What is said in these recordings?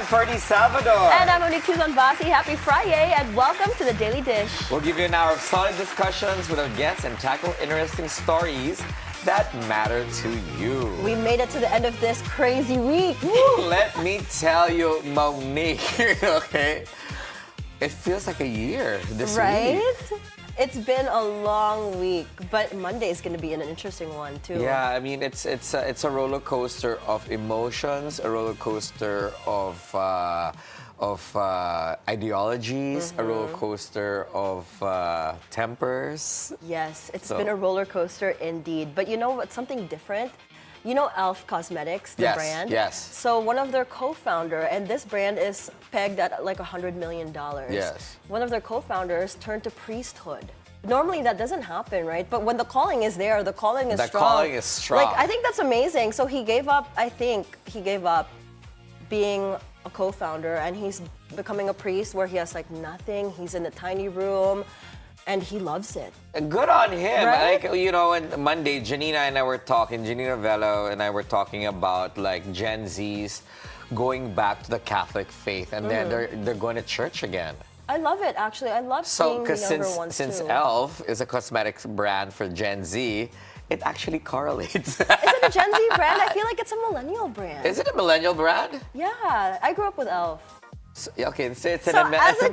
I'm Ferdi Salvador. And I'm Monique Tuzon-Basi. Happy Friday and welcome to the Daily Dish. We'll give you an hour of solid discussions with our guests and tackle interesting stories that matter to you. We made it to the end of this crazy week. Let me tell you, Monique, okay? It feels like a year this Right? week. It's been a long week, but Monday is going to be an interesting one too. Yeah, I mean, it's a roller coaster of emotions, a roller coaster of ideologies, a roller coaster of tempers. Yes, it's been a roller coaster indeed. But you know what's something different? You know Elf Cosmetics, the brand? Yes. So one of their co-founder, and this brand is pegged at like $100 million. Yes. One of their co-founders turned to priesthood. Normally that doesn't happen, right? But when the calling is there, the calling is strong. The calling is strong. Like, I think that's amazing. So he gave up, I think he gave up being a co-founder and he's becoming a priest where he has like nothing. He's in a tiny room. And he loves it. Good on him. Right? Like, you know, on Monday, Janina Vello and I were talking about like Gen Zs going back to the Catholic faith and then they're going to church again. I love it, actually. I love seeing the younger ones since too. Elf is a cosmetics brand for Gen Z, it actually correlates. Is it a Gen Z brand? I feel like it's a millennial brand. Is it a millennial brand? Yeah, I grew up with Elf. So, okay, it's a So as a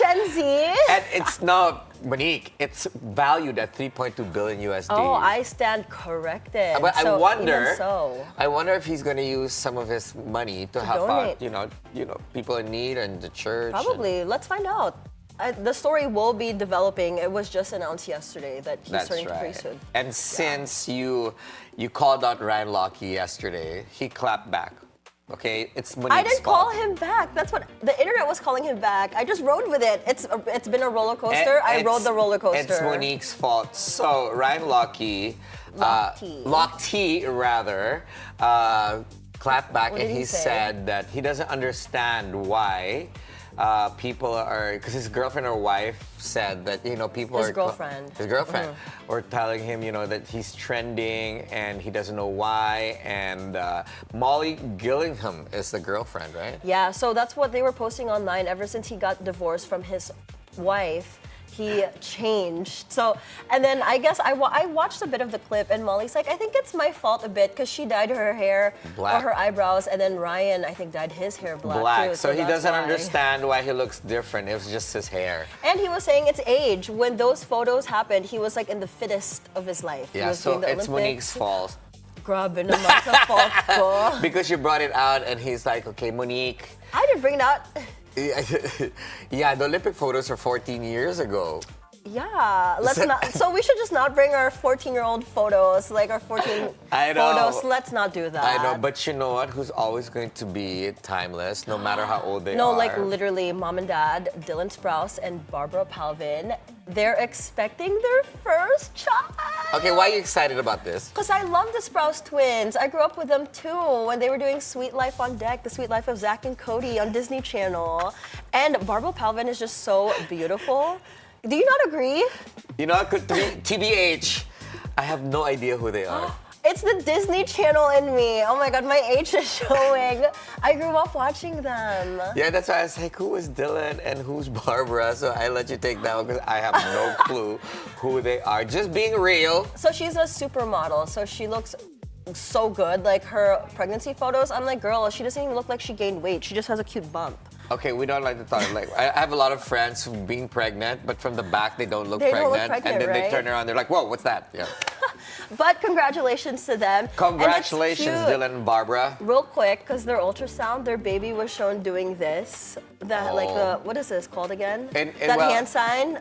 Gen Z. And it's not, Monique, it's valued at 3.2 billion USD. Oh, I stand corrected. But so, I wonder even if he's going to use some of his money to help out, donate. you know, people in need and the church. Probably. Let's find out. The story will be developing. It was just announced yesterday that he's turning to priesthood. And since you called out Ryan Lochte yesterday, he clapped back. Okay, it's Monique's I didn't fault. call him back. That's what the internet was calling him back. I just rode with it. It's been a roller coaster. I rode the roller coaster. It's Monique's fault. So Ryan Lochte, clapped back and he said that he doesn't understand why people are, because his girlfriend or wife said that, you know, people his girlfriend were telling him, you know, that he's trending and he doesn't know why. And Molly Gillingham is the girlfriend, right? Yeah, so that's what they were posting online ever since he got divorced from his wife. He changed. So, and then I guess I watched a bit of the clip and Molly's like, I think it's my fault a bit because she dyed her hair black, or her eyebrows, and then Ryan, I think, dyed his hair black too. So he doesn't understand why he looks different. It was just his hair. And he was saying it's age. When those photos happened, he was like in the fittest of his life. Yeah, so it's Monique's fault. Grabe naman sa fault ko. Because you brought it out and he's like, okay, Monique. I didn't bring it out. Yeah, the Olympic photos are 14 years ago. Yeah, let's not. So we should just not bring our 14-year-old photos, like our 14 photos. Let's not do that. I know, but you know what? Who's always going to be timeless, no matter how old they are? No, like literally, mom and dad, Dylan Sprouse and Barbara Palvin, they're expecting their first child. Okay, why are you excited about this? Because I love the Sprouse twins. I grew up with them too when they were doing Sweet Life on Deck, The Sweet Life of Zach and Cody on Disney Channel. And Barbara Palvin is just so beautiful. Do you not agree? You know, TBH, I have no idea who they are. It's the Disney Channel in me. Oh my God, my age is showing. I grew up watching them. Yeah, that's why I was like, who is Dylan and who's Barbara? So I let you take that one because I have no clue who they are. Just being real. So she's a supermodel. So she looks so good. Like her pregnancy photos, I'm like, girl, she doesn't even look like she gained weight. She just has a cute bump. Okay, we don't like to talk. Like, I have a lot of friends who've been pregnant, but from the back they don't look pregnant. And then they turn around, they're like, whoa, what's that? Yeah. But congratulations to them. Congratulations, Dylan and Barbara. Real quick, because their ultrasound, their baby was shown doing this. What is this called again? Hand sign.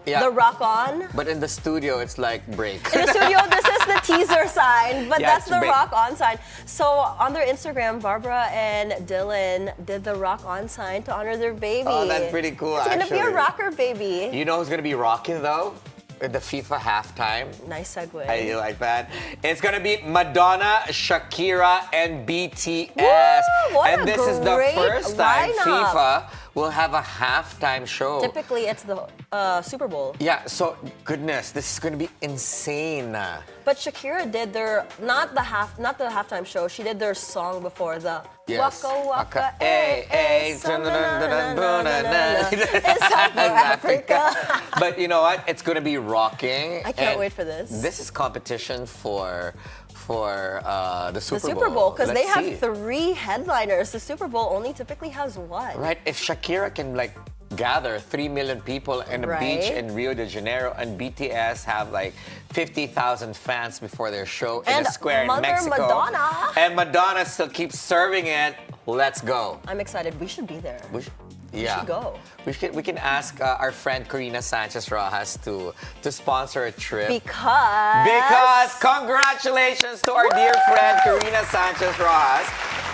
Yeah. The rock on. But in the studio, it's like break. In the studio, this is the teaser sign, but yeah, that's the rock on sign. So on their Instagram, Barbara and Dylan did the rock on sign to honor their baby. Oh, that's pretty cool, It's going to be a rocker baby. You know who's going to be rocking, though? At the FIFA halftime. Nice segue. I like that. It's gonna be Madonna, Shakira, and BTS. Woo, and this is the first time FIFA will have a halftime show. Typically, it's the Super Bowl. Yeah, so goodness, this is going to be insane. But Shakira did their not the halftime show. She did their song before the Yes. Waka Waka It's South Africa. But you know what? It's going to be rocking. I can't and wait for this. This is competition for the Super Bowl. The Super Bowl, because they Let's have see. 3 headliners. The Super Bowl only typically has 1. Right, if Shakira can like gather 3 million people in a beach Right. in Rio de Janeiro, and BTS have like 50,000 fans before their show in And a square in Mother Mexico, Madonna. and Madonna still keeps serving it. Let's go. I'm excited. We should be there. We should go. We can ask our friend Corina Sanchez Rojas to sponsor a trip. Because congratulations to our dear friend Corina Sanchez Rojas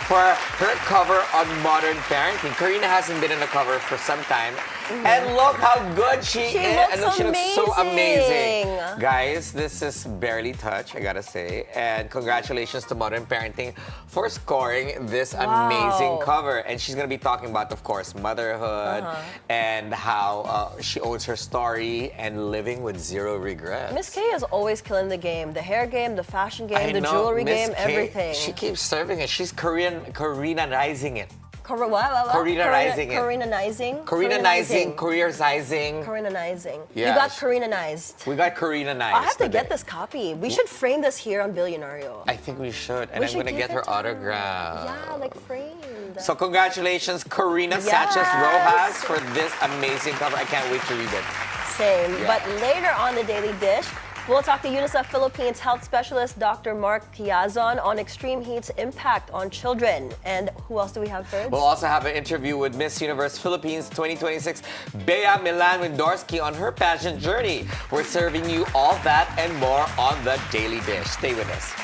for her cover on Modern Parenting. Corina hasn't been in a cover for some time. And look how good she is. And look, she looks so amazing. Guys, this is barely touch, I gotta say. And congratulations to Modern Parenting for scoring this amazing cover. And she's gonna be talking about, of course, motherhood and how she owns her story and living with 0 regrets. Miss K is always killing the game. The hair game, the fashion game, I the know, jewelry Miss game, K, everything. She keeps serving it. She's Koreanizing it. Koreanizing it. Koreanizing? Koreanizing, Koreanizing. Koreanizing. Yeah. You got Koreanized. We got Koreanized. I have to today. get this copy. We should frame this here on Bilyonaryo. I think we should. And We I'm should going to give get her it to her. autograph. Yeah, like framed. So congratulations, Corina Sanchez Rojas, for this amazing cover. I can't wait to read it. Same. Yeah. But later on the Daily Dish, we'll talk to UNICEF Philippines health specialist Dr. Mark Quiazon on extreme heat's impact on children. And who else do we have, Ferdi? We'll also have an interview with Miss Universe Philippines 2026, Bea Millan Windorski, on her pageant journey. We're serving you all that and more on the Daily Dish. Stay with us.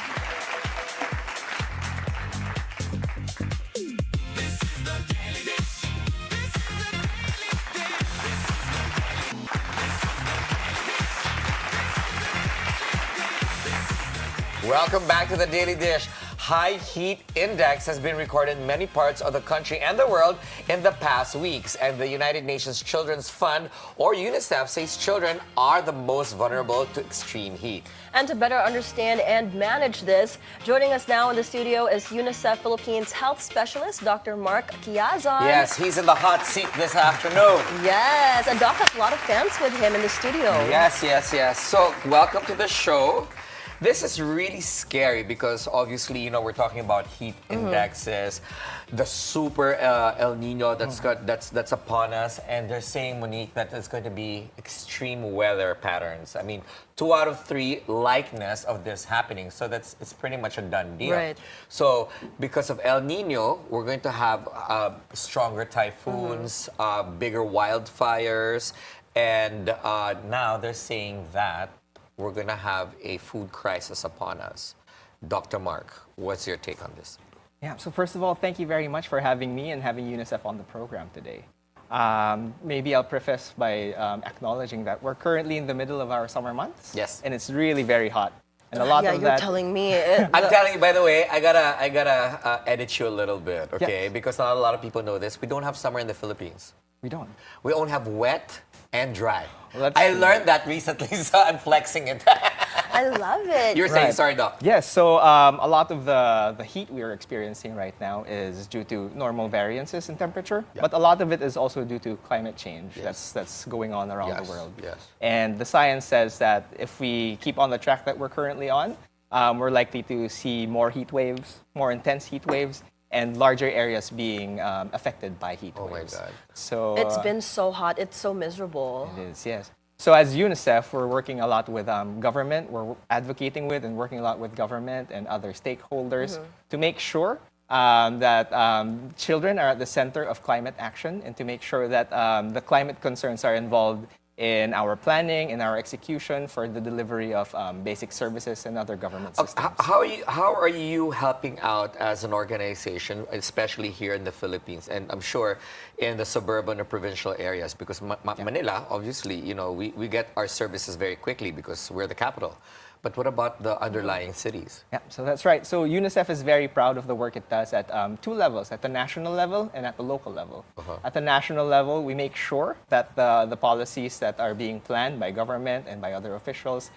Welcome back to the Daily Dish. High heat index has been recorded in many parts of the country and the world in the past weeks. And the United Nations Children's Fund, or UNICEF, says children are the most vulnerable to extreme heat. And to better understand and manage this, joining us now in the studio is UNICEF Philippines health specialist Dr. Mark Quiazon. Yes, he's in the hot seat this afternoon. Yes, and Doc has a lot of fans with him in the studio. Yes. So, welcome to the show. This is really scary because obviously, you know, we're talking about heat indexes, the super El Nino that's upon us, and they're saying, Monique, that it's going to be extreme weather patterns. I mean, 2 out of 3 likeness of this happening, so it's pretty much a done deal. Right. So because of El Nino, we're going to have stronger typhoons, bigger wildfires, and now they're saying that we're going to have a food crisis upon us. Dr. Mark, what's your take on this? Yeah, so first of all, thank you very much for having me and having UNICEF on the program today. Maybe I'll preface by acknowledging that we're currently in the middle of our summer months. Yes. And it's really very hot. And a lot yeah, of you're that... telling me. I'm telling you, by the way, I gotta edit you a little bit, okay? Yes. Because not a lot of people know this. We don't have summer in the Philippines. We don't. We only have wet and dry. Well, that's I true. learned that recently, so I'm flexing it. I love it. You're saying, Right. sorry, Doc. Yes, so a lot of the heat we are experiencing right now is due to normal variances in temperature, but a lot of it is also due to climate change that's going on around the world. Yes. And the science says that if we keep on the track that we're currently on, we're likely to see more heat waves, more intense heat waves, and larger areas being affected by heat waves. Oh my God. So It's been so hot. It's so miserable. It is, yes. So as UNICEF, we're working a lot with government. We're advocating with and working a lot with government and other stakeholders to make sure that children are at the center of climate action and to make sure that the climate concerns are involved in our planning, in our execution for the delivery of basic services and other government systems. How are you helping out as an organization, especially here in the Philippines, and I'm sure in the suburban or provincial areas? Because Manila, obviously, you know, we get our services very quickly because we're the capital. But what about the underlying cities? Yeah, so that's right. So UNICEF is very proud of the work it does at two levels, at the national level and at the local level. At the national level, we make sure that the policies that are being planned by government and by other officials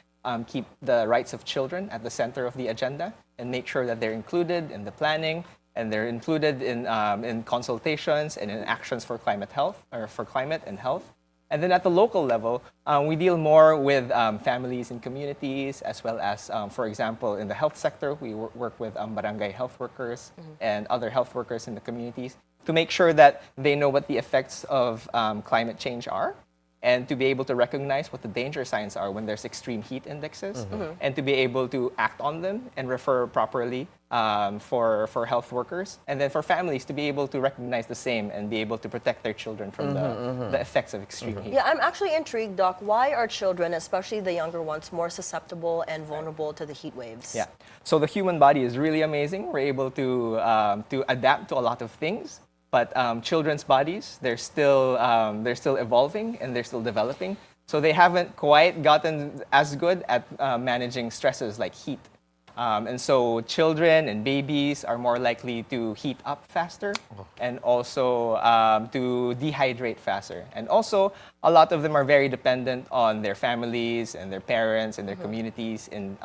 keep the rights of children at the center of the agenda and make sure that they're included in the planning and they're included in consultations and in actions for climate health or for climate and health. And then at the local level, we deal more with families and communities, as well as, for example, in the health sector, we work with barangay health workers and other health workers in the communities to make sure that they know what the effects of climate change are, and to be able to recognize what the danger signs are when there's extreme heat indexes, and to be able to act on them and refer properly for health workers, and then for families to be able to recognize the same and be able to protect their children from the effects of extreme heat. Yeah, I'm actually intrigued, Doc. Why are children, especially the younger ones, more susceptible and vulnerable to the heat waves? Yeah, so the human body is really amazing. We're able to adapt to a lot of things. But children's bodies, they're still evolving and they're still developing. So they haven't quite gotten as good at managing stresses like heat. And so children and babies are more likely to heat up faster and also to dehydrate faster. And also, a lot of them are very dependent on their families and their parents and their communities in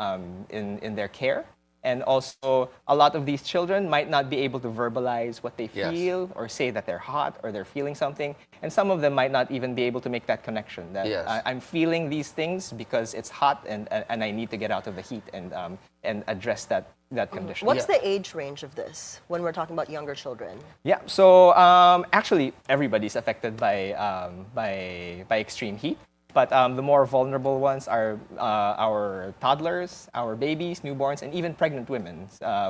their care. And also, a lot of these children might not be able to verbalize what they feel or say that they're hot or they're feeling something. And some of them might not even be able to make that connection that I'm feeling these things because it's hot and I need to get out of the heat and address that condition. What's the age range of this when we're talking about younger children? Yeah, so actually, everybody's affected by extreme heat. But the more vulnerable ones are our toddlers, our babies, newborns, and even pregnant women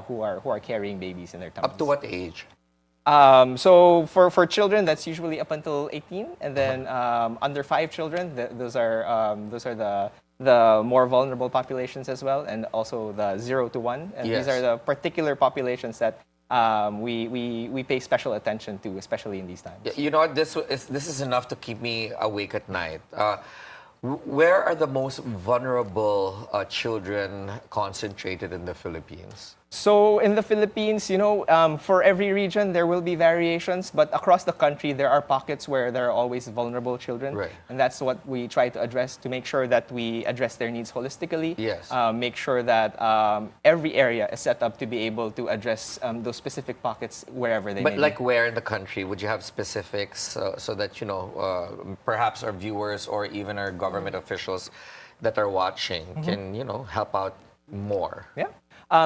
who are carrying babies in their tummies. Up to what age? So for children, that's usually up until 18, and then under 5 children, those are the more vulnerable populations as well, and also the 0 to 1. And these are the particular populations that we pay special attention to, especially in these times. You know what? This is enough to keep me awake at night. Where are the most vulnerable children concentrated in the Philippines? So in the Philippines, for every region, there will be variations, but across the country, there are pockets where there are always vulnerable children. Right. And that's what we try to address, to make sure that we address their needs holistically. Yes. Make sure that every area is set up to be able to address those specific pockets wherever they may But be. like where in the country? Would you have specifics so that, perhaps our viewers or even our government officials that are watching can, help out more? Yeah.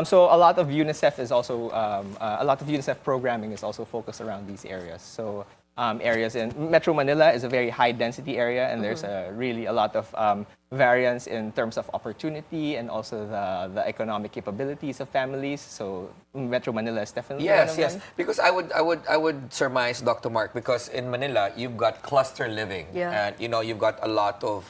So a lot of UNICEF is also a lot of UNICEF programming is also focused around these areas. So areas in Metro Manila is a very high density area, and there's really a lot of variance in terms of opportunity and also the economic capabilities of families. So Metro Manila is definitely one of them. Because I would surmise, Dr. Mark, because in Manila you've got cluster living, and you've got a lot of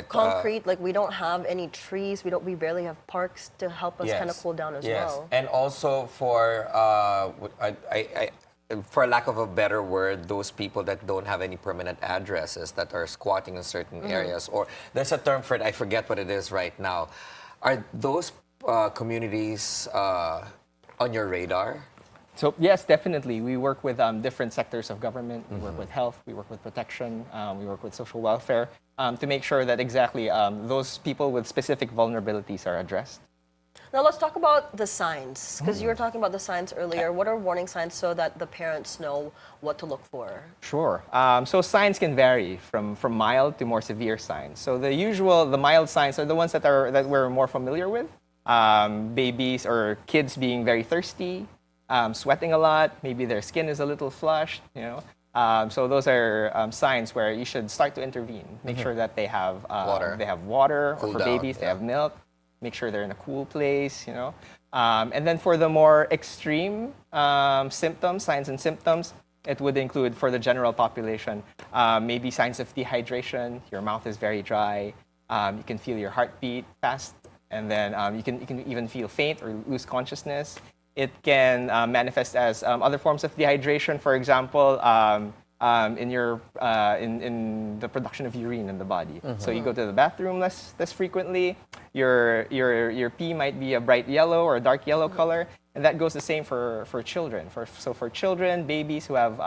concrete. Like we don't have any trees. We barely have parks to help us kind of cool down as well. And also for for lack of a better word, those people that don't have any permanent addresses that are squatting in certain areas, or there's a term for it, I forget what it is right now. Are those communities on your radar? So yes, definitely. We work with different sectors of government. We work with health, we work with protection, we work with social welfare to make sure that exactly those people with specific vulnerabilities are addressed. Now let's talk about the signs, because you were talking about the signs earlier. What are warning signs so that the parents know what to look for? Sure. So signs can vary from mild to more severe signs. So the mild signs are the ones that we're more familiar with. Babies or kids being very thirsty, sweating a lot, maybe their skin is a little flushed, So those are signs where you should start to intervene. Make sure that they have water. They have water, or for babies, they have milk. Make sure they're in a cool place, And then for the more extreme symptoms, signs and symptoms, it would include for the general population, maybe signs of dehydration. Your mouth is very dry. You can feel your heartbeat fast, and then you can even feel faint or lose consciousness. It can manifest as other forms of dehydration. For example, in the production of urine in the body. So you go to the bathroom less frequently. Your pee might be a bright yellow or a dark yellow color, and that goes the same for children. For children, babies who have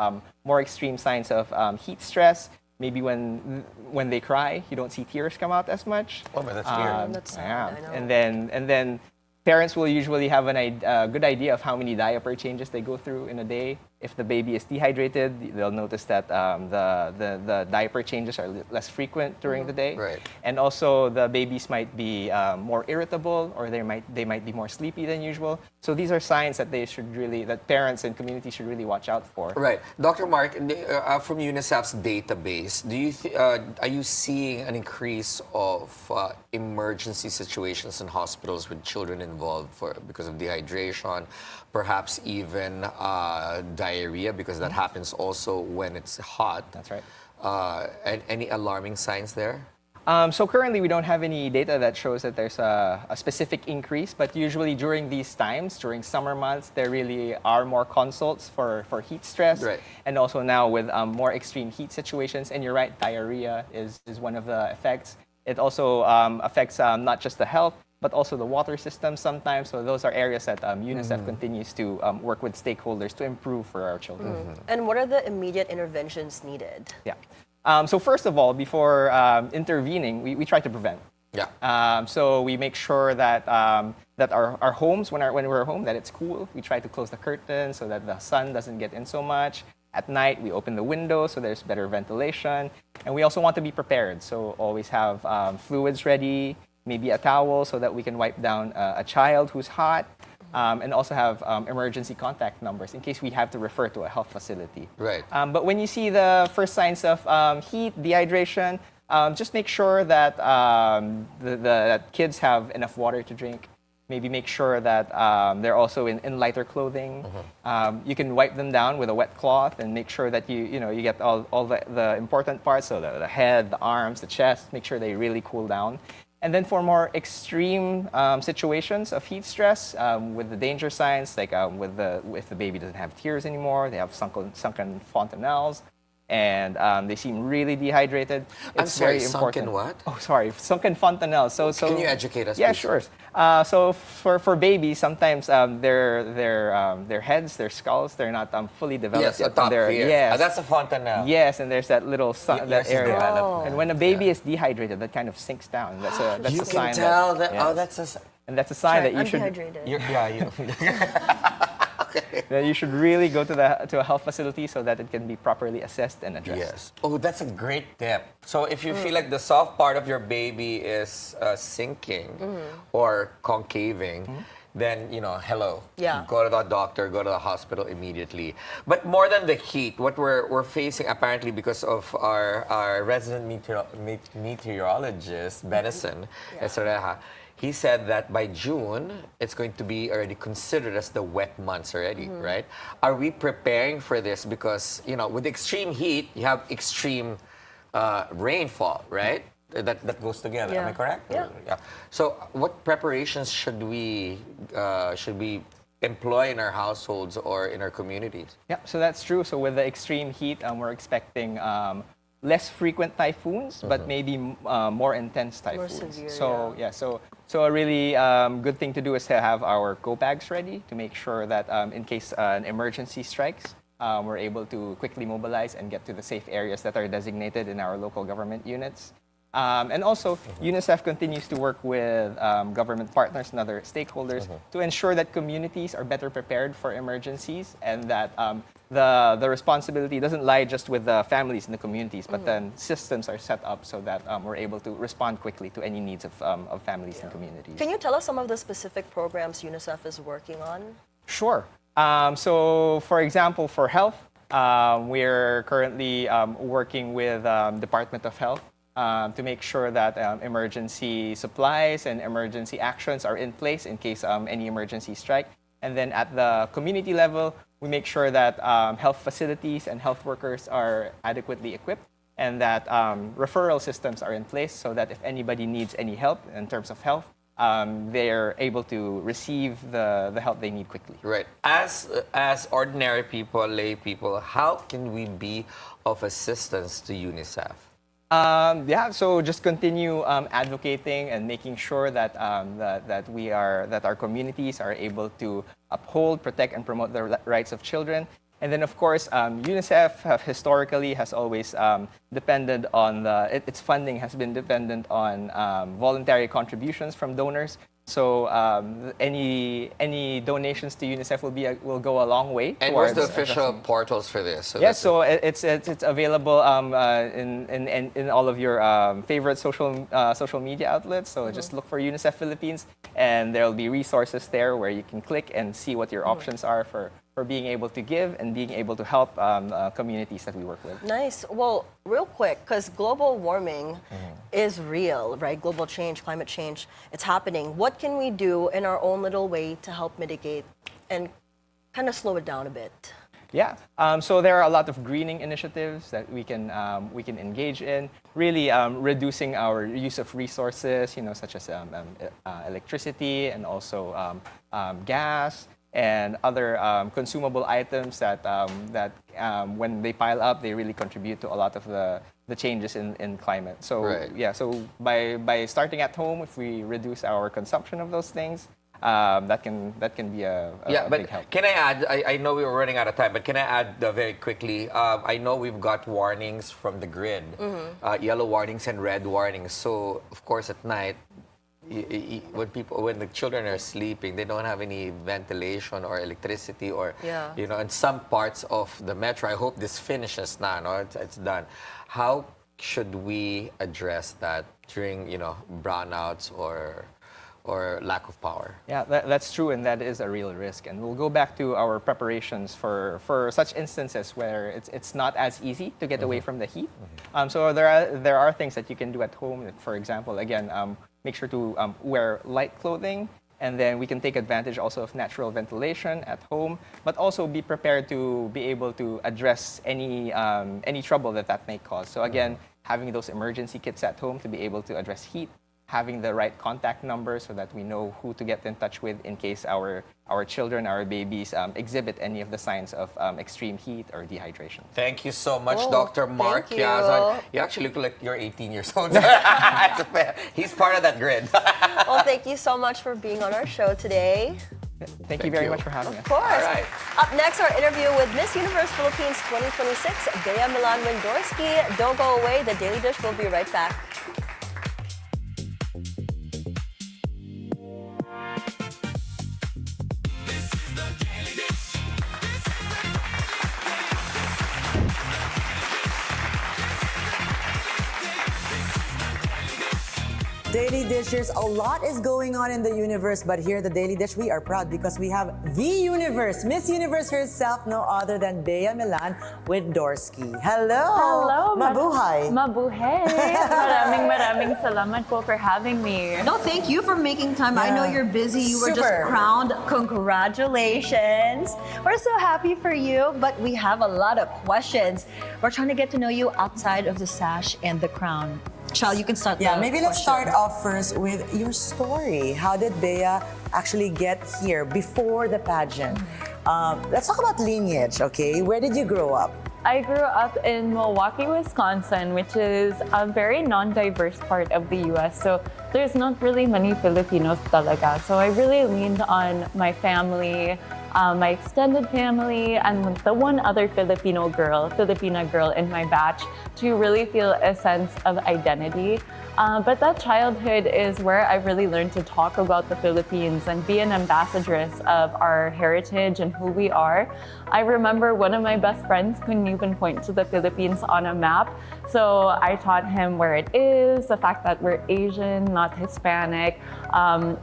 more extreme signs of heat stress. Maybe when they cry, you don't see tears come out as much. Oh, but that's weird. That's sad, Yeah, I know. and then parents will usually have a good idea of how many diaper changes they go through in a day. If the baby is dehydrated, they'll notice that the diaper changes are less frequent during the day. Right. And also the babies might be more irritable, or they might be more sleepy than usual. So these are signs that that parents and community should really watch out for. Right. Dr. Mark, from UNICEF's database, are you seeing an increase of emergency situations in hospitals with children involved because of dehydration, perhaps even diarrhea, because that happens also when it's hot? That's right. And any alarming signs there? So currently, we don't have any data that shows that there's a specific increase, but usually during these times, during summer months, there really are more consults for heat stress. Right. And also now with more extreme heat situations, and you're right, diarrhea is one of the effects. It also affects not just the health, but also the water system sometimes. So those are areas that UNICEF continues to work with stakeholders to improve for our children. And what are the immediate interventions needed? Yeah. So first of all, before intervening, we try to prevent. Yeah. So we make sure that that our homes, when we're home, that it's cool. We try to close the curtains so that the sun doesn't get in so much. At night, we open the windows so there's better ventilation. And we also want to be prepared. So always have fluids ready, maybe a towel so that we can wipe down a child who's hot. And also have emergency contact numbers in case we have to refer to a health facility. Right. But when you see the first signs of heat, dehydration, just make sure that that kids have enough water to drink. Maybe make sure that they're also in lighter clothing. You can wipe them down with a wet cloth and make sure that you get all the important parts, so the head, the arms, the chest. Make sure they really cool down. And then for more extreme situations of heat stress, with the danger signs, like if the baby doesn't have tears anymore, they have sunken fontanelles, and they seem really dehydrated. I'm It's sorry, very important. sunken what? Oh, sorry, sunken fontanelles. So Can you educate us, Yeah, please? sure. So for babies, sometimes their heads, their skulls, they're not fully developed Yes, yet. atop here. Yes. That's a fontanelle. Yes, and there's that little that Yours is area. developed. And when a baby is dehydrated, that kind of sinks down. That's a You sign can tell that. that. Oh, yes. that's a. And that's a sign that you I'm should dehydrated. that you should really go to a health facility so that it can be properly assessed and addressed. Yes. Oh, that's a great tip. So if you feel like the soft part of your baby is sinking or concaving, then, hello. Yeah. Go to the doctor, go to the hospital immediately. But more than the heat, what we're facing apparently because of our resident meteorologist, Benison Esareja, he said that by June, it's going to be already considered as the wet months already, right? Are we preparing for this? Because, with extreme heat, you have extreme rainfall, right? That goes together. Am I Yeah. correct? Yeah. So, what preparations should we employ in our households or in our communities? Yeah, so that's true. So with the extreme heat, we're expecting less frequent typhoons, but maybe more intense typhoons. severe, So a really good thing to do is to have our go bags ready to make sure that in case an emergency strikes, we're able to quickly mobilize and get to the safe areas that are designated in our local government units. And also, UNICEF continues to work with government partners and other stakeholders to ensure that communities are better prepared for emergencies, and that the responsibility doesn't lie just with the families and the communities, but then systems are set up so that we're able to respond quickly to any needs of families and communities. Can you tell us some of the specific programs UNICEF is working on? Sure. So, for example, for health, we're currently working with Department of Health to make sure that emergency supplies and emergency actions are in place in case any emergency strike. And then at the community level, we make sure that health facilities and health workers are adequately equipped, and that referral systems are in place so that if anybody needs any help in terms of health, they're able to receive the help they need quickly. Right. As ordinary people, lay people, how can we be of assistance to UNICEF? So just continue advocating and making sure that that our communities are able to uphold, protect, and promote the rights of children. And then, of course, UNICEF historically has always depended on its funding has been dependent on voluntary contributions from donors. So any donations to UNICEF will go a long way. And where's the official portals for this? So it's available in all of your favorite social media outlets. So just look for UNICEF Philippines, and there'll be resources there where you can click and see what your options are for being able to give and being able to help communities that we work with. Nice. Well, real quick, because global warming is real, right? Global change, climate change, it's happening. What can we do in our own little way to help mitigate and kind of slow it down a bit? Yeah. So there are a lot of greening initiatives that we can engage in. Really reducing our use of resources, such as electricity and also gas and other consumable items that when they pile up, they really contribute to a lot of the changes in climate. So so by starting at home, if we reduce our consumption of those things, that can be a big help. Can I add? I know we were running out of time, but can I add very quickly? I know we've got warnings from the grid, yellow warnings and red warnings. So of course at night, when the children are sleeping, they don't have any ventilation or electricity or in some parts of the metro. I hope this finishes now. No, it's done. How should we address that during brownouts or lack of power? Yeah, that's true, and that is a real risk. And we'll go back to our preparations for such instances where it's not as easy to get away from the heat. So there are things that you can do at home. For example, again, make sure to wear light clothing, and then we can take advantage also of natural ventilation at home, but also be prepared to be able to address any trouble that may cause. So again, having those emergency kits at home to be able to address heat, having the right contact number so that we know who to get in touch with in case our children, our babies exhibit any of the signs of extreme heat or dehydration. Thank you so much, Dr. Mark Quiazon. You actually look like you're 18 years old. He's part of that grid. Well, thank you so much for being on our show today. Thank you very much for having us. Of course. All right. Up next, our interview with Miss Universe Philippines 2026, Bea Millan Windorski. Don't go away. The Daily Dish will be right back. Daily Dish, there's a lot is going on in the universe, but here at the Daily Dish, we are proud because we have the universe, Miss Universe herself, no other than Bea Millan Windorski. Hello! Hello! Mabuhay! Mabuhay! Maraming salamat po for having me. No, thank you for making time. I know you're busy. You were just crowned. Congratulations. We're so happy for you, but we have a lot of questions. We're trying to get to know you outside of the sash and the crown. Chal, you can start. Yeah, maybe let's start off first with your story. How did Bea actually get here before the pageant? Let's talk about lineage, okay? Where did you grow up? I grew up in Milwaukee, Wisconsin, which is a very non-diverse part of the U.S. So there's not really many Filipinos talaga. So I really leaned on my family, my extended family, and the one other Filipina girl in my batch to really feel a sense of identity. But that childhood is where I really learned to talk about the Philippines and be an ambassadress of our heritage and who we are. I remember one of my best friends couldn't even point to the Philippines on a map. So I taught him where it is, the fact that we're Asian, not Hispanic,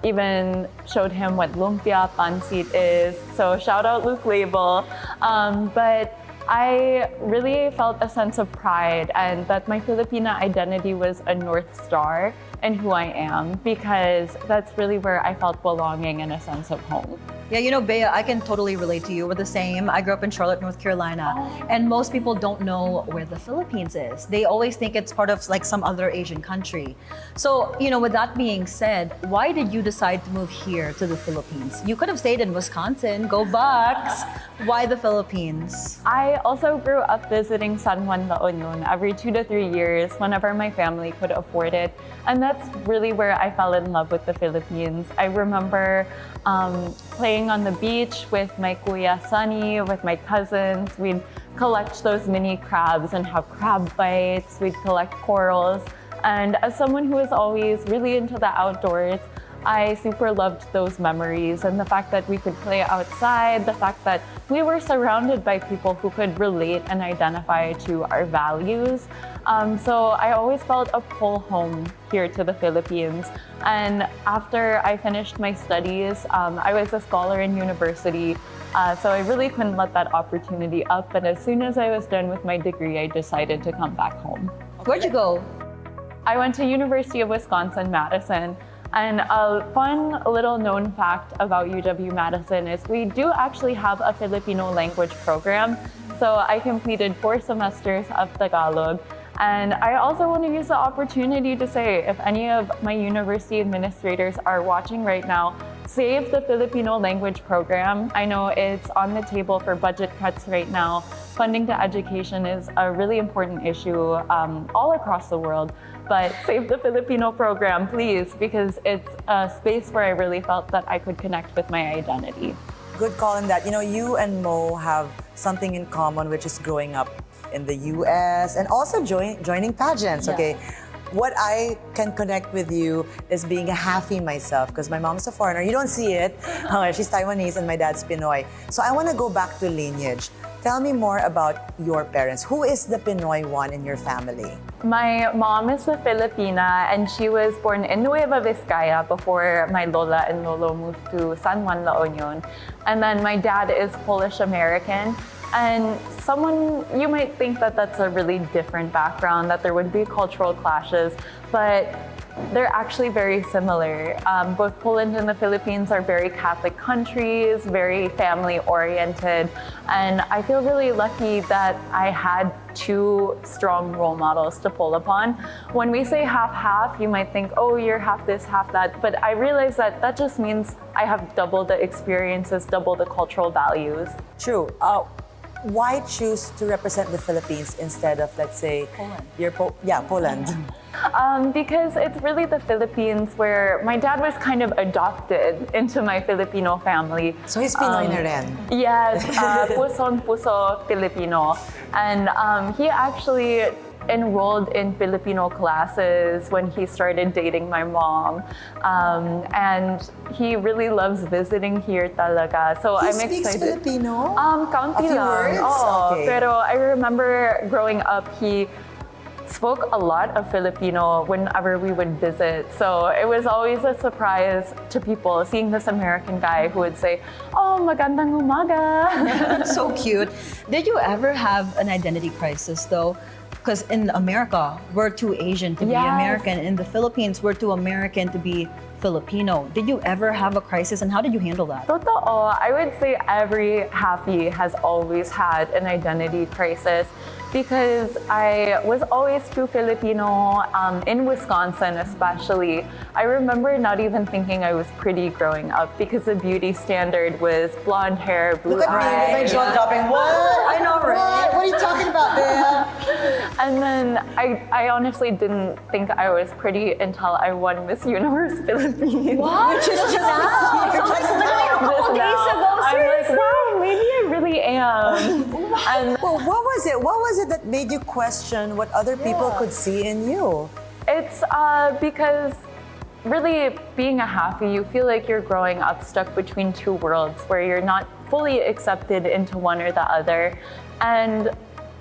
even showed him what lumpia pancit is. So shout out Luke Label. But I really felt a sense of pride and that my Filipina identity was a North Star in who I am, because that's really where I felt belonging and a sense of home. Yeah, you know, Bea, I can totally relate to you. We're the same. I grew up in Charlotte, North Carolina, and most people don't know where the Philippines is. They always think it's part of like some other Asian country. So, you know, with that being said, why did you decide to move here to the Philippines? You could have stayed in Wisconsin. Go Bucks! Why the Philippines? I also grew up visiting San Juan, La Union every 2 to 3 years whenever my family could afford it. And that's really where I fell in love with the Philippines. I remember playing on the beach with my kuya Sunny, with my cousins. We'd collect those mini crabs and have crab bites. We'd collect corals. And as someone who was always really into the outdoors, I super loved those memories, and the fact that we could play outside, the fact that we were surrounded by people who could relate and identify to our values. So I always felt a pull home here to the Philippines. And after I finished my studies, I was a scholar in university. So I really couldn't let that opportunity up. And as soon as I was done with my degree, I decided to come back home. Where'd you go? I went to University of Wisconsin-Madison. And a fun little known fact about UW-Madison is we do actually have a Filipino language program. So I completed 4 semesters of Tagalog. And I also want to use the opportunity to say, if any of my university administrators are watching right now, save the Filipino language program. I know it's on the table for budget cuts right now. Funding to education is a really important issue all across the world. But save the Filipino program, please, because it's a space where I really felt that I could connect with my identity. Good call on that. You know, you and Mo have something in common, which is growing up in the US and also joining pageants, okay? What I can connect with you is being a halfie myself, because my mom's a foreigner. You don't see it. She's Taiwanese and my dad's Pinoy. So I want to go back to lineage. Tell me more about your parents. Who is the Pinoy one in your family? My mom is a Filipina, and she was born in Nueva Vizcaya before my Lola and Lolo moved to San Juan, La Union. And then my dad is Polish-American. And you might think that that's a really different background, that there would be cultural clashes, but they're actually very similar. Both Poland and the Philippines are very Catholic countries, very family-oriented, and I feel really lucky that I had 2 strong role models to pull upon. When we say half-half, you might think, oh, you're half this, half that, but I realize that that just means I have double the experiences, double the cultural values. True. Why choose to represent the Philippines instead of, let's say, Poland? Poland. Because it's really the Philippines where my dad was kind of adopted into my Filipino family. So he's Pinoy na rin? Yes, pusong puso Filipino. And he actually enrolled in Filipino classes when he started dating my mom. And he really loves visiting here talaga. So I'm excited. He speaks Filipino? Kaunti A few lang. words? Oo, Okay. pero I remember growing up, he spoke a lot of Filipino whenever we would visit. So it was always a surprise to people seeing this American guy who would say, oh, magandang umaga. So cute. Did you ever have an identity crisis though? Because in America, we're too Asian to be Yes. American. In the Philippines, we're too American to be Filipino. Did you ever have a crisis, and how did you handle that? Totoo. I would say every happy has always had an identity crisis, because I was always too Filipino, in Wisconsin especially. I remember not even thinking I was pretty growing up, because the beauty standard was blonde hair, blue Look at me with my eyes. jaw dropping. What? I know, right? What are you talking about, Bea? And then I honestly didn't think I was pretty until I won Miss Universe Philippines. What? Which is just now. So it's literally a couple days ago. I'm like, wow, maybe I really am. And Well, what was it? What was it that made you question what other people could see in you? it's because really being a halfie, you feel like you're growing up stuck between 2 worlds where you're not fully accepted into one or the other. And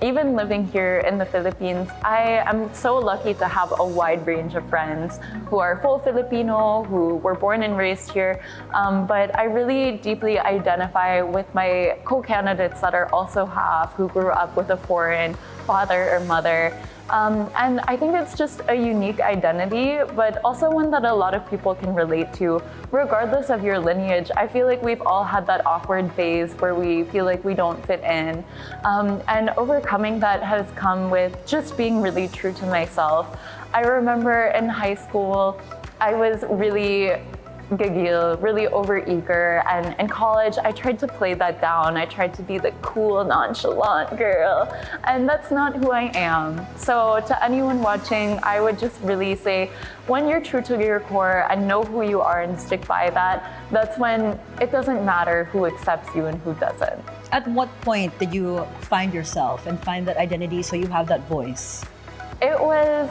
even living here in the Philippines, I am so lucky to have a wide range of friends who are full Filipino, who were born and raised here. But I really deeply identify with my co-candidates that are also half, who grew up with a foreign father or mother. And I think it's just a unique identity, but also one that a lot of people can relate to, regardless of your lineage. I feel like we've all had that awkward phase where we feel like we don't fit in. And overcoming that has come with just being really true to myself. I remember in high school, I was really gigil, really overeager, and in college I tried to play that down. I tried to be the cool, nonchalant girl, and that's not who I am. So to anyone watching, I would just really say, when you're true to your core and know who you are and stick by that, that's when it doesn't matter who accepts you and who doesn't. At what point did you find yourself and find that identity so you have that voice? It was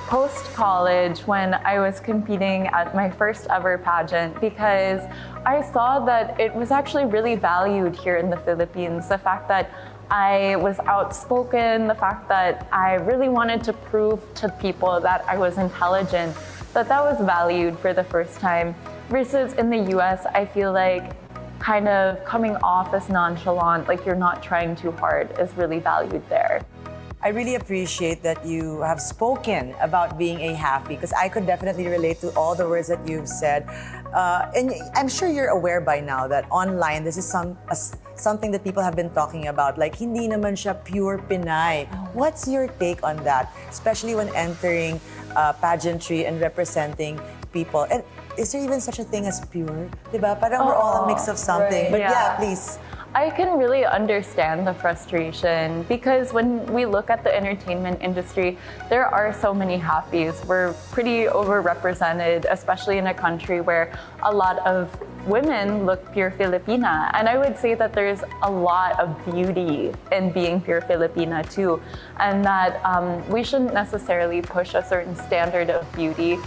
post-college when I was competing at my first ever pageant, because I saw that it was actually really valued here in the Philippines. The fact that I was outspoken, the fact that I really wanted to prove to people that I was intelligent, that was valued for the first time. Versus in the US, I feel like kind of coming off as nonchalant, like you're not trying too hard, is really valued there. I really appreciate that you have spoken about being a halfie, because I could definitely relate to all the words that you've said. And I'm sure you're aware by now that online, this is something that people have been talking about, like hindi naman siya pure Pinay. What's your take on that, especially when entering pageantry and representing people? And is there even such a thing as pure? Diba? Parang we're all a mix of something. Right. But Yeah. yeah, please. I can really understand the frustration, because when we look at the entertainment industry, there are so many halfies. We're pretty overrepresented, especially in a country where a lot of women look pure Filipina. And I would say that there's a lot of beauty in being pure Filipina too, and that we shouldn't necessarily push a certain standard of beauty.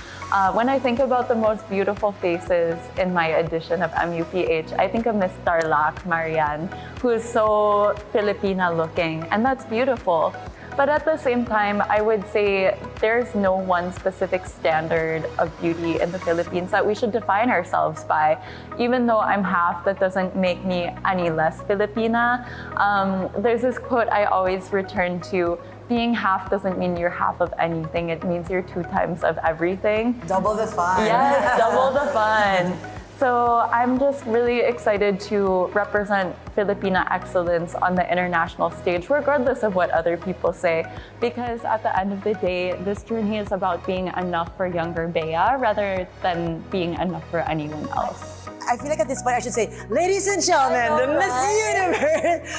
When I think about the most beautiful faces in my edition of MUPH, I think of Miss Tarlac Marian, who is so Filipina looking, and that's beautiful. But at the same time, I would say there's no one specific standard of beauty in the Philippines that we should define ourselves by. Even though I'm half, that doesn't make me any less Filipina. There's this quote I always return to: being half doesn't mean you're half of anything. It means you're 2 times of everything. Double the fun. Yes, double the fun. So I'm just really excited to represent Filipina excellence on the international stage, regardless of what other people say. Because at the end of the day, this journey is about being enough for younger Bea rather than being enough for anyone else. I feel like at this point I should say, ladies and gentlemen, the Miss Universe,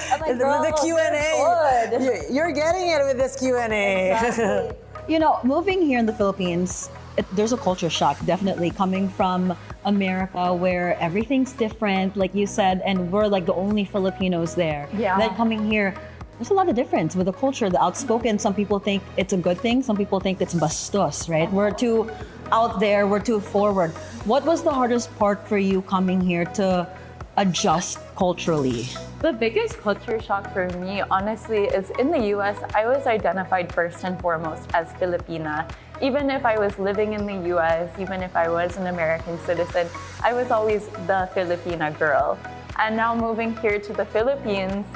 the Q&A. You're getting it with this Q&A. Exactly. You know, moving here in the Philippines, there's a culture shock, definitely, coming from America where everything's different, like you said, and we're like the only Filipinos there. Yeah. Then coming here, there's a lot of difference with the culture, the outspoken. Some people think it's a good thing. Some people think it's bastos, right? We're too out there, we're too forward. What was the hardest part for you coming here to adjust culturally? The biggest culture shock for me, honestly, is in the US, I was identified first and foremost as Filipina. Even if I was living in the US, even if I was an American citizen, I was always the Filipina girl. And now moving here to the Philippines,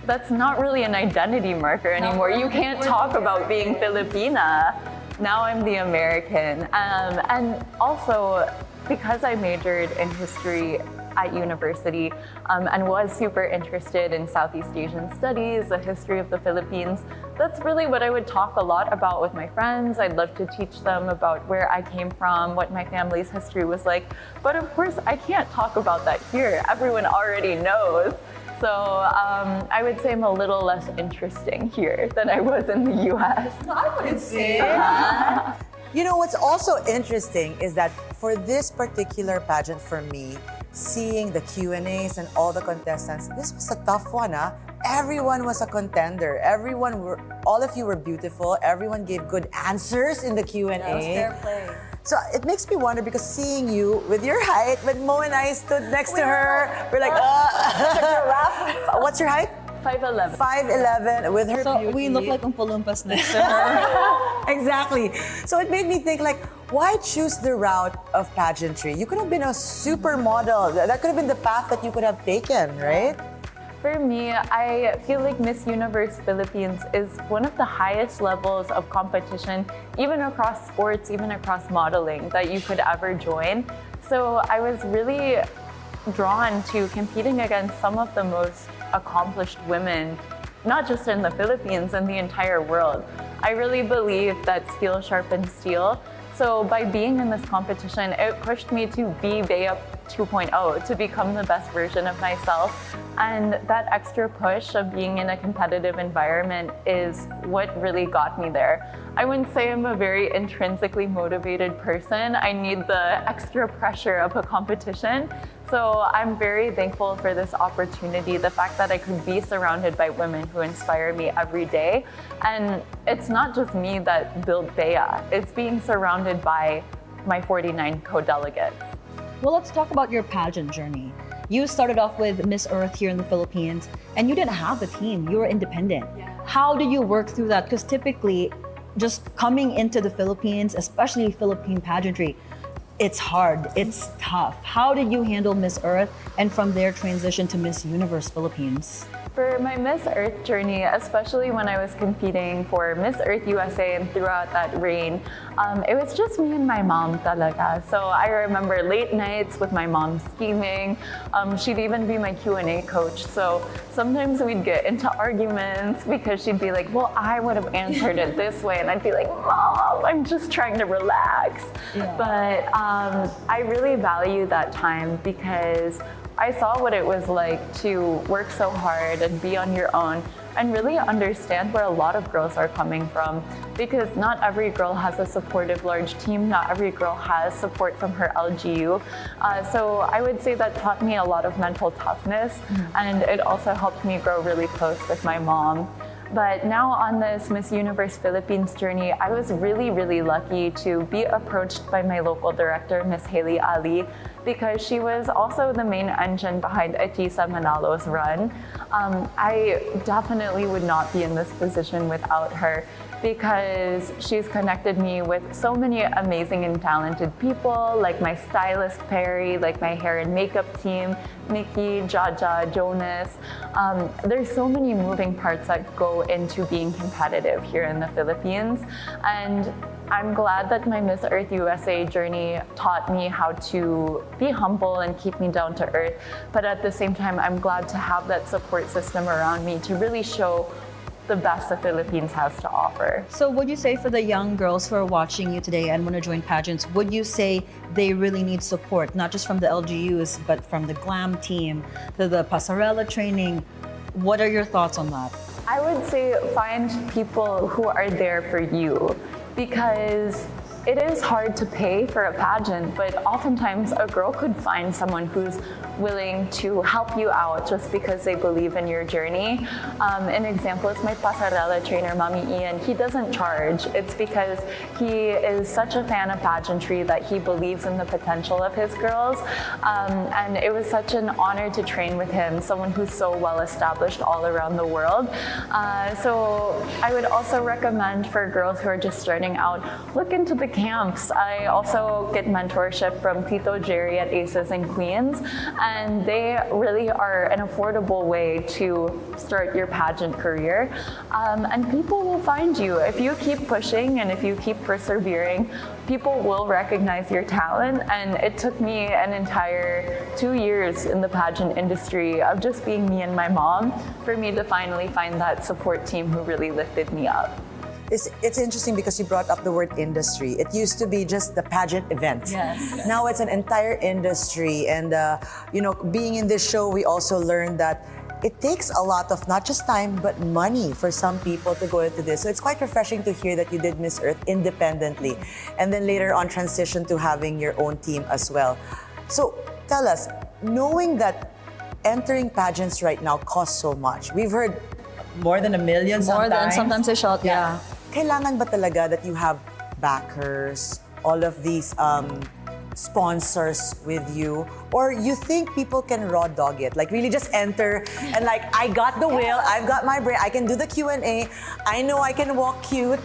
that's not really an identity marker anymore. You can't talk about being Filipina. Now I'm the American. And also, because I majored in history at university and was super interested in Southeast Asian studies, the history of the Philippines, that's really what I would talk a lot about with my friends. I'd love to teach them about where I came from, what my family's history was like. But of course, I can't talk about that here. Everyone already knows. So I would say I'm a little less interesting here than I was in the US. I wouldn't say. You know, what's also interesting is that for this particular pageant for me, seeing the Q&As and all the contestants, this was a tough one, huh? Everyone was a contender. All of you were beautiful. Everyone gave good answers in the Q&A. That was fair play. So it makes me wonder, because seeing you with your height, when Mo and I stood next to her, we're like, what's your height? 5'11". 5'11" with her So beauty. we look like Oompa next to her. Exactly. So it made me think like, why choose the route of pageantry? You could have been a supermodel. That could have been the path that you could have taken, right? For me, I feel like Miss Universe Philippines is one of the highest levels of competition, even across sports, even across modeling, that you could ever join. So I was really drawn to competing against some of the most accomplished women, not just in the Philippines, in the entire world. I really believe that steel sharpens steel. So by being in this competition, it pushed me to be Bea 2.0, to become the best version of myself. And that extra push of being in a competitive environment is what really got me there. I wouldn't say I'm a very intrinsically motivated person. I need the extra pressure of a competition. So I'm very thankful for this opportunity, the fact that I could be surrounded by women who inspire me every day. And it's not just me that built Bea, it's being surrounded by my 49 co-delegates. Well, let's talk about your pageant journey. You started off with Miss Earth here in the Philippines, and you didn't have a team. You were independent. How did you work through that? Because typically, just coming into the Philippines, especially Philippine pageantry, it's hard, it's tough. How did you handle Miss Earth and from there transition to Miss Universe Philippines? For my Miss Earth journey, especially when I was competing for Miss Earth USA and throughout that reign, it was just me and my mom talaga. So I remember late nights with my mom scheming. She'd even be my Q&A coach. So sometimes we'd get into arguments because she'd be like, well, I would have answered it this way. And I'd be like, Mom, I'm just trying to relax. Yeah. But I really value that time because I saw what it was like to work so hard and be on your own and really understand where a lot of girls are coming from, because not every girl has a supportive large team, not every girl has support from her LGU. So I would say that taught me a lot of mental toughness, and it also helped me grow really close with my mom. But now on this Miss Universe Philippines journey, I was really, really lucky to be approached by my local director, Miss Haley Ali, because she was also the main engine behind Atisa Manalo's run. I definitely would not be in this position without her, because she's connected me with so many amazing and talented people, like my stylist Perry, like my hair and makeup team, Nikki, Jaja, Jonas. There's so many moving parts that go into being competitive here in the Philippines. And I'm glad that my Miss Earth USA journey taught me how to be humble and keep me down to earth. But at the same time, I'm glad to have that support system around me to really show the best the Philippines has to offer. So would you say for the young girls who are watching you today and want to join pageants, would you say they really need support, not just from the LGUs, but from the glam team, to the pasarela training? What are your thoughts on that? I would say find people who are there for you, because it is hard to pay for a pageant, but oftentimes a girl could find someone who's willing to help you out just because they believe in your journey. An example is my pasarela trainer, Mami Ian. He doesn't charge. It's because he is such a fan of pageantry that he believes in the potential of his girls. And it was such an honor to train with him, someone who's so well established all around the world. So I would also recommend for girls who are just starting out, look into the camps. I also get mentorship from Tito Jerry at Aces and Queens, and they really are an affordable way to start your pageant career. And people will find you. If you keep pushing and if you keep persevering, people will recognize your talent. And it took me an entire 2 years in the pageant industry of just being me and my mom for me to finally find that support team who really lifted me up. It's interesting because you brought up the word industry. It used to be just the pageant event. Yes. Now it's an entire industry. And, being in this show, we also learned that it takes a lot of not just time, but money for some people to go into this. So it's quite refreshing to hear that you did Miss Earth independently. And then later on transition to having your own team as well. So tell us, knowing that entering pageants right now costs so much. We've heard more than $1 million sometimes. More than sometimes they shout, yeah. Kailangan ba talaga that you have backers, all of these sponsors with you, or you think people can raw dog it, like really just enter and like, I got the will, I've got my brain, I can do the Q&A, I know I can walk cute.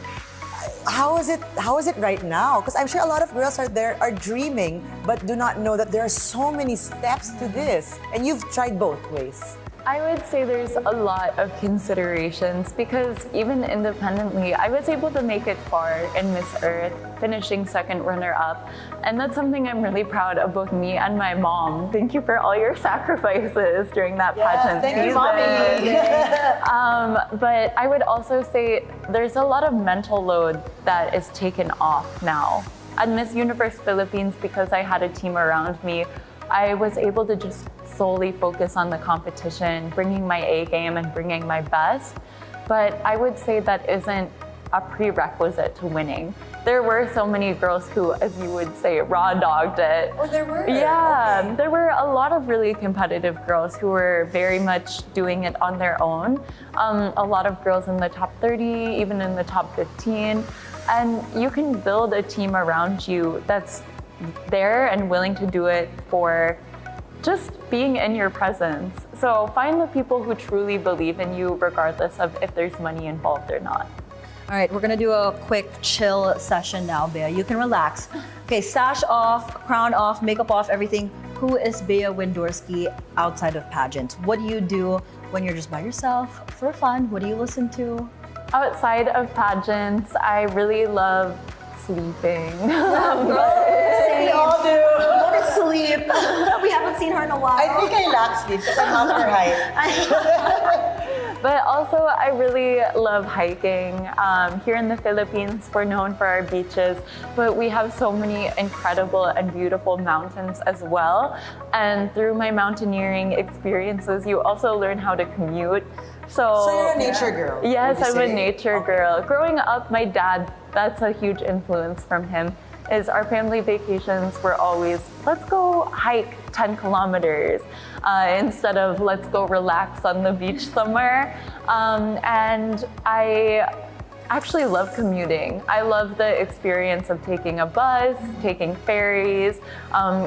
How is it right now? Because I'm sure a lot of girls out there are dreaming but do not know that there are so many steps to this, and you've tried both ways. I would say there's a lot of considerations because even independently, I was able to make it far in Miss Earth, finishing second runner-up. And that's something I'm really proud of both me and my mom. Thank you for all your sacrifices during that pageant thank you, season. Mommy. But I would also say there's a lot of mental load that is taken off now. At Miss Universe Philippines, because I had a team around me, I was able to just solely focus on the competition, bringing my A game and bringing my best. But I would say that isn't a prerequisite to winning. There were so many girls who, as you would say, raw dogged it. Oh, there were? Yeah, Okay. there were a lot of really competitive girls who were very much doing it on their own. A lot of girls in the top 30, even in the top 15. And you can build a team around you that's there and willing to do it for just being in your presence. So find the people who truly believe in you regardless of if there's money involved or not. All right, we're gonna do a quick chill session now, Bea. You can relax. Okay, sash off, crown off, makeup off, everything. Who is Bea Windorski outside of pageants? What do you do when you're just by yourself for fun? What do you listen to? Outside of pageants, I really love sleeping. We all do. Go to sleep. We haven't seen her in a while. I think I lack sleep because I'm half her height. But also, I really love hiking. Here in the Philippines, we're known for our beaches, but we have so many incredible and beautiful mountains as well. And through my mountaineering experiences, you also learn how to commute. So you're a nature girl? Yes, would you I'm a say? nature girl. Growing up, my dad, that's a huge influence from him, is our family vacations were always, let's go hike 10 kilometers instead of let's go relax on the beach somewhere. And I actually love commuting. I love the experience of taking a bus, taking ferries,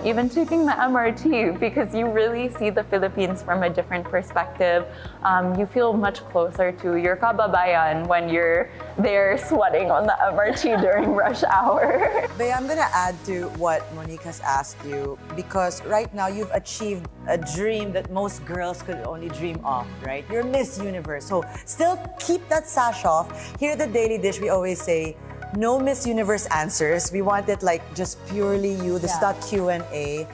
even taking the MRT, because you really see the Philippines from a different perspective. You feel much closer to your kababayan when you're there sweating on the MRT during rush hour. Bea, I'm gonna add to what Monique has asked you, because right now you've achieved a dream that most girls could only dream of, right? You're Miss Universe, so still keep that sash off. Here at the Daily Dish, we always say, no Miss Universe answers. We want it like just purely you. This is not Q&A.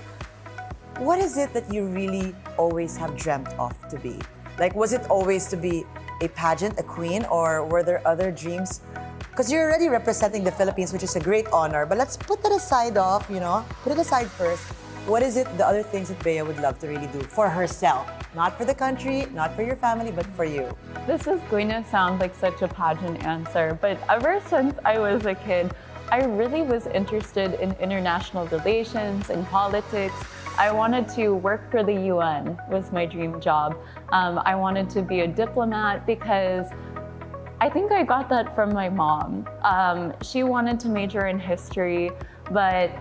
What is it that you really always have dreamt of to be? Like, was it always to be a pageant, a queen, or were there other dreams? Because you're already representing the Philippines, which is a great honor. But let's put that aside off, put it aside first. What is it, the other things that Bea would love to really do for herself? Not for the country, not for your family, but for you. This is going to sound like such a pageant answer, but ever since I was a kid, I really was interested in international relations and politics. I wanted to work for the UN, was my dream job. I wanted to be a diplomat because I think I got that from my mom. She wanted to major in history, but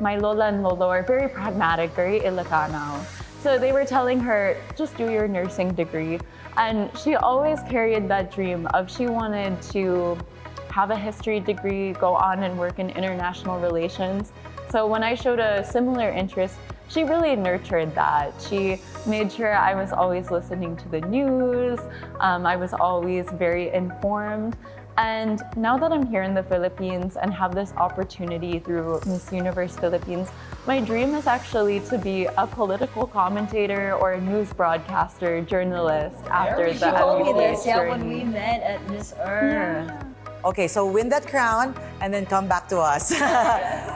my lola and lolo are very pragmatic, very Ilocano. So they were telling her, just do your nursing degree. And she always carried that dream of she wanted to have a history degree, go on and work in international relations. So when I showed a similar interest, she really nurtured that. She made sure I was always listening to the news. I was always very informed. And now that I'm here in the Philippines and have this opportunity through Miss Universe Philippines, my dream is actually to be a political commentator or a news broadcaster, journalist after the told me MUPH this, when journey. we met at Miss Earth. Okay, so win that crown and then come back to us.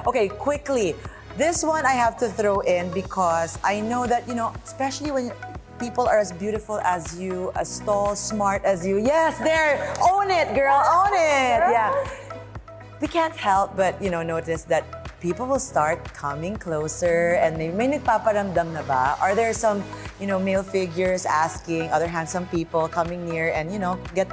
Okay, quickly. This one I have to throw in because I know that, especially when people are as beautiful as you, as tall, smart as you. Yes, there! Own it, girl! Own it! Yeah. We can't help but, notice that people will start coming closer and may nagpaparamdam na ba? Are there some male figures asking, other handsome people coming near and,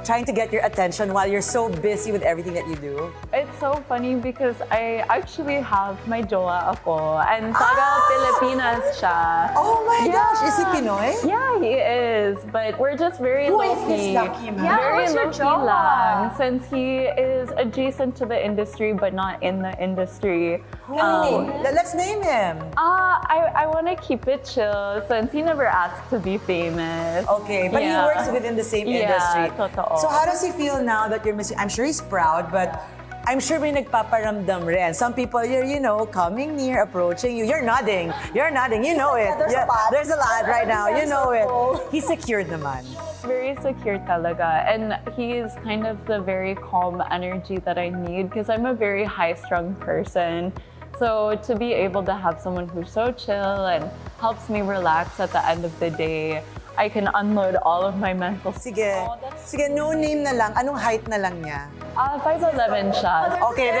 trying to get your attention while you're so busy with everything that you do? It's so funny because I actually have my jowa ako and taga Pilipinas siya. Oh my gosh, is he Pinoy? Yeah, he is. But we're just very Who is low-key. this lucky man? Yeah, Very who's your low-key jowa? lang. Since he is adjacent to the industry but not in the industry. Let's name him. I want to keep it chill since he never asked to be famous. Okay, but Yeah. he works within the same Yeah, industry. totoo. So how does he feel now that you're missing? I'm sure he's proud, but I'm sure may nagpaparamdam rin. Some people, you're, coming near, approaching you. You're nodding. You're nodding. You know it. There's a lot. There's a lot right now. You know it. full. He's secured naman. Very secure talaga. And he is kind of the very calm energy that I need because I'm a very high-strung person. So to be able to have someone who's so chill and helps me relax at the end of the day, I can unload all of my mental. Sige. Sige, no name na lang. Anong height na lang niya? 5'11" siya. Okay,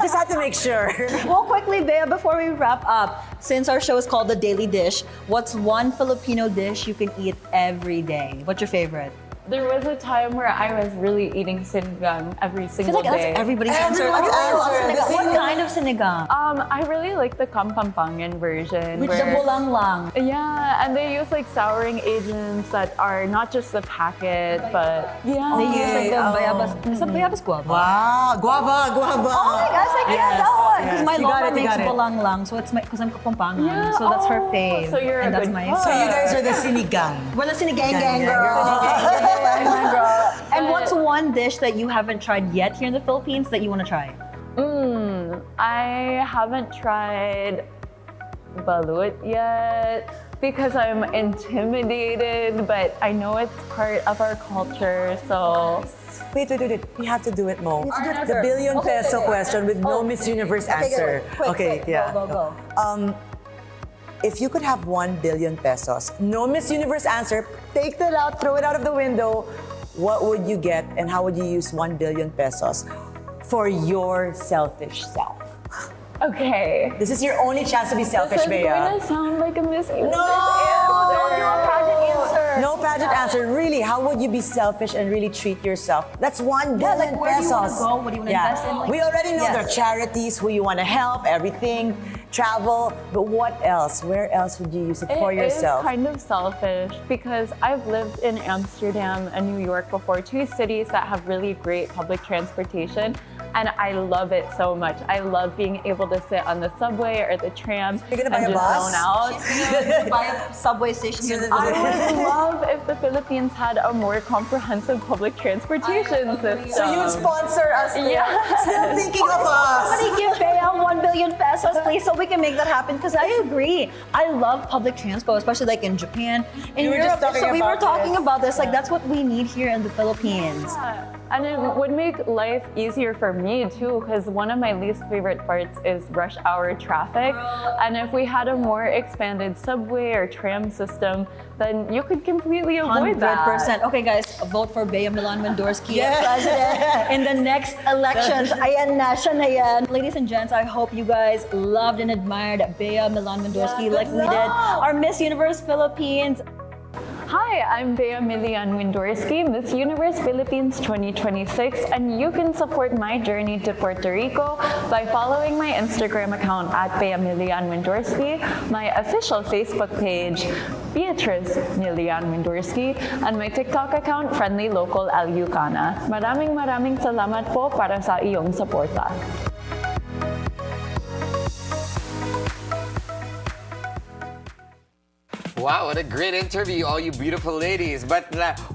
just had to make sure. Well, quickly, Bea, before we wrap up, since our show is called The Daily Dish, what's one Filipino dish you can eat every day? What's your favorite? There was a time where I was really eating sinigang every I feel single like day. that's everybody's answer. Everyone's Everybody loves answer. sinigang. The What kind of sinigang? I really like the Kampampangan version. With the where- bulang lang. Yeah, and they use like souring agents that are not just the packet, but yeah. They use like the Oh. bayabas. Is that bayabas guava? Wow, guava. Oh my gosh, like yeah, that one. Because my You got lover it, you makes got it. bulang lang, so it's because I'm Kapampangan, Yeah, so that's her oh, fave. so you're a and that's good my. cook. So you guys are the sinigang. We're the sinigang gang, Gang, girl. gang, girl. And what's one dish that you haven't tried yet here in the Philippines that you want to try? I haven't tried balut yet because I'm intimidated, but I know it's part of our culture, so Wait. We have to do it, Mo. do it The first. billion Okay, peso okay. question with no Miss Universe answer. Quick, yeah. Go. If you could have 1 billion pesos, no Miss Universe answer, take that out, throw it out of the window, what would you get and how would you use 1 billion pesos for your selfish self? okay. This is your only chance to be selfish, This is Bea. going to sound like a Miss Universe No pageant answer. Really, how would you be selfish and really treat yourself? That's 1 billion like, where do you wanna pesos. go? What do you wanna invest in? Like- We already know Yes. there are charities, who you want to help, everything, travel. But what else? Where else would you use it for yourself? It is kind of selfish because I've lived in Amsterdam and New York before, two cities that have really great public transportation, and I love it so much. I love being able to sit on the subway or the tram You're gonna and buy a just bus? zone out. By a subway station here in the I Philippines. would love if the Philippines had a more comprehensive public transportation system. So you'd sponsor us there? Yeah. Still thinking of us. Somebody give Bea 1 billion pesos, please, so we can make that happen. Because I agree. I love public transport, especially like in Japan, in We were just Europe. talking So we were about talking this. about this. Like that's what we need here in the Philippines. And it would make life easier for me too, because one of my least favorite parts is rush hour traffic. And if we had a more expanded subway or tram system, then you could completely avoid that. 100%. Okay, guys, vote for Bea Millan Windorski as president in the next elections. Ayan na, siya na yan. Ladies and gents, I hope you guys loved and admired Bea Millan Windorski like we did our Miss Universe Philippines. Hi, I'm Bea Millan Windorski, Miss Universe Philippines 2026, and you can support my journey to Puerto Rico by following my Instagram account at Bea Millan Windorski, my official Facebook page, Beatrice Millan Windorski, and my TikTok account, Friendly Local Alyucana. Maraming salamat po para sa iyong suporta. Wow, what a great interview, all you beautiful ladies. But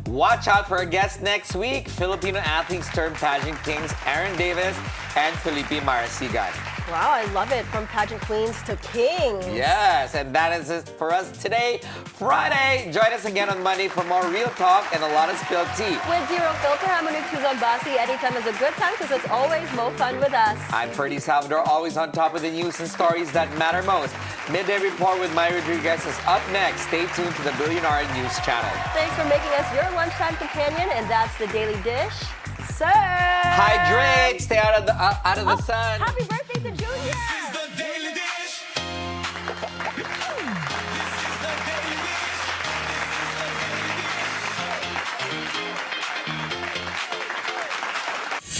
watch out for our guests next week, Filipino athletes turned pageant kings Aaron Davis and Felipe Marasigan. Wow, I love it. From pageant queens to kings. Yes, and that is it for us today, Friday. Join us again on Monday for more real talk and a lot of spilled tea. With zero filter, I'm Monique Tuzon-Basi. Anytime is a good time because it's always more fun with us. I'm Ferdi Salvador, always on top of the news and stories that matter most. Midday Report with Maya Rodriguez is up next. Stay tuned to the Bilyonaryo News Channel. Thanks for making us your lunchtime companion, and that's the Daily Dish. Sir! Hydrate, stay out of the sun. Happy birthday to Junior!